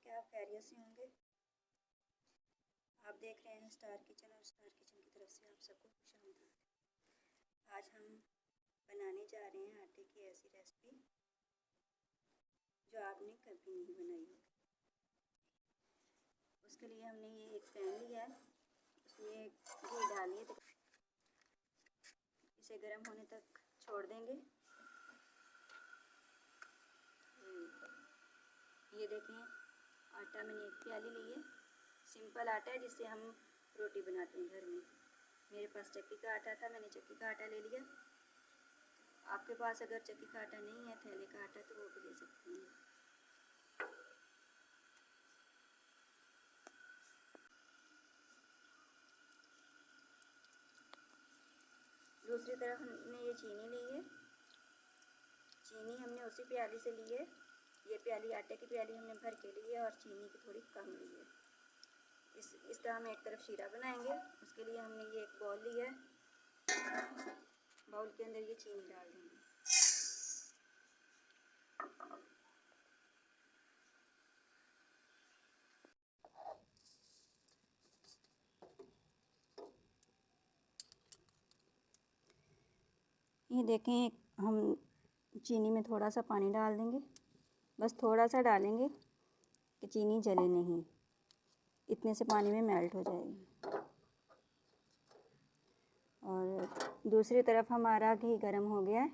कि आप खैरियत से होंगे। आप देख रहे हैं स्टार किचन और स्टार किचन की तरफ से आप सबको खुशामदीद। आज हम बनाने जा रहे हैं आटे की ऐसी रेसिपी जो आपने कभी नहीं बनाई होगी। उसके लिए हमने ये एक पैन लिया है, उसमें घी डालिए, इसे गर्म होने तक छोड़ देंगे। ये देखें, आटा मैंने एक प्याली ली है। सिंपल आटा है जिससे हम रोटी बनाते हैं घर में। मेरे पास चक्की का आटा था, मैंने चक्की का आटा ले लिया। आपके पास अगर चक्की का आटा नहीं है, थैले का आटा, तो वो भी ले सकते हैं। दूसरी तरफ हमने ये चीनी ली है। चीनी हमने उसी प्याली से ली है। ये प्याली आटे की प्याली हमने भर के ली है और चीनी की थोड़ी कम ली है। इसका हम एक तरफ शीरा बनाएंगे। उसके लिए हमने ये एक बाउल लिया है। बाउल के अंदर ये चीनी डाल देंगे। ये देखें, हम चीनी में थोड़ा सा पानी डाल देंगे। बस थोड़ा सा डालेंगे कि चीनी जले नहीं, इतने से पानी में मेल्ट हो जाएगी। और दूसरी तरफ हमारा घी गर्म हो गया है,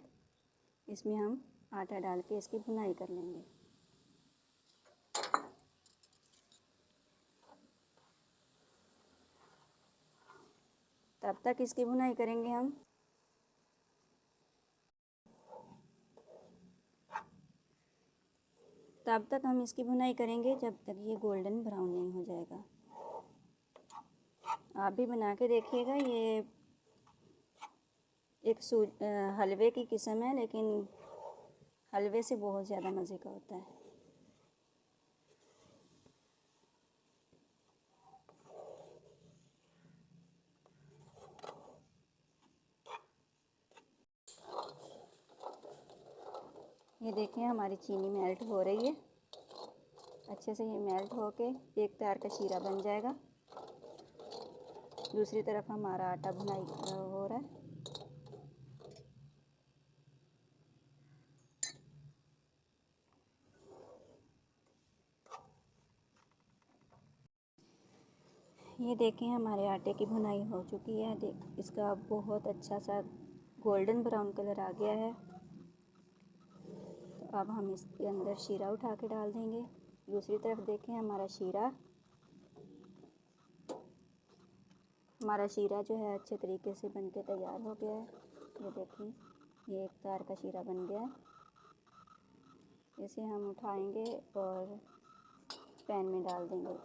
इसमें हम आटा डाल के इसकी भुनाई कर लेंगे। तब तक इसकी भुनाई करेंगे हम। तब तक हम इसकी भुनाई करेंगे जब तक ये गोल्डन ब्राउन नहीं हो जाएगा। आप भी बना के देखिएगा। ये एक हलवे की किस्म है, लेकिन हलवे से बहुत ज़्यादा मज़े का होता है। ये देखिए, हमारी चीनी मेल्ट हो रही है। अच्छे से ये मेल्ट होके एक तार का शीरा बन जाएगा। दूसरी तरफ हमारा आटा भुनाई हो रहा है। ये देखें, हमारे आटे की भुनाई हो चुकी है। इसका बहुत अच्छा सा गोल्डन ब्राउन कलर आ गया है। तो अब हम इसके अंदर शीरा उठा के डाल देंगे। दूसरी तरफ देखें, हमारा शीरा जो है अच्छे तरीके से बन के तैयार हो गया है। ये देखें, ये एक तार का शीरा बन गया है। इसे हम उठाएंगे और पैन में डाल देंगे।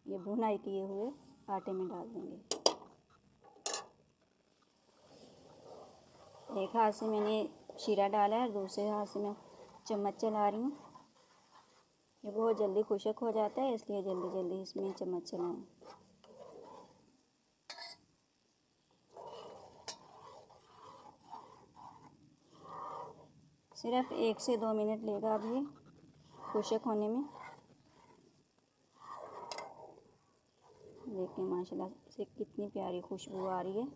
ये भुनाई किए हुए आटे में डाल देंगे। एक हाथ से मैंने शीरा डाला है, दूसरे हाथ से मैं चम्मच चला रही हूँ। ये बहुत जल्दी खुश्क हो जाता है, इसलिए जल्दी जल्दी इसमें चम्मच चलाएं। सिर्फ 1 से 2 मिनट लेगा अब ये खुश्क होने में। देखिए, माशाल्लाह से कितनी प्यारी खुशबू आ रही है।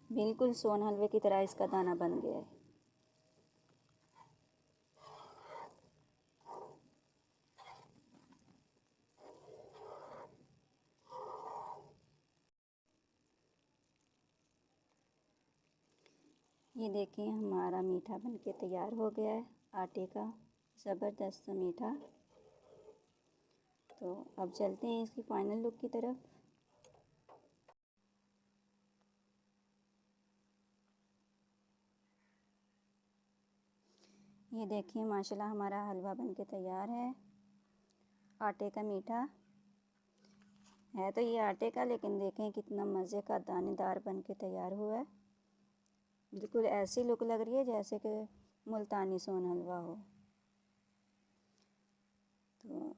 बिल्कुल सोन हलवे की तरह इसका दाना बन गया है। ये देखिए, हमारा मीठा बन के तैयार हो गया है, आटे का ज़बरदस्त मीठा। तो अब चलते हैं इसकी फाइनल लुक की तरफ। ये देखिए, माशाल्लाह हमारा हलवा बन के तैयार है। आटे का मीठा है तो ये आटे का, लेकिन देखें कितना मज़े का दानेदार बन के तैयार हुआ है। बिल्कुल ऐसी लुक लग रही है जैसे कि मुल्तानी सोन हलवा हो। तो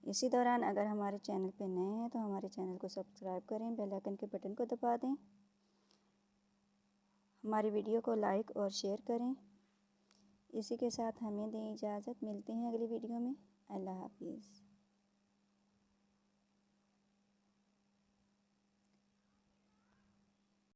इसी दौरान अगर हमारे चैनल पे नए हैं तो हमारे चैनल को सब्सक्राइब करें, बेल आइकन के बटन को दबा दें, हमारी वीडियो को लाइक और शेयर करें। इसी के साथ हमें दें इजाज़त, मिलते हैं अगली वीडियो में। अल्लाह हाफिज़।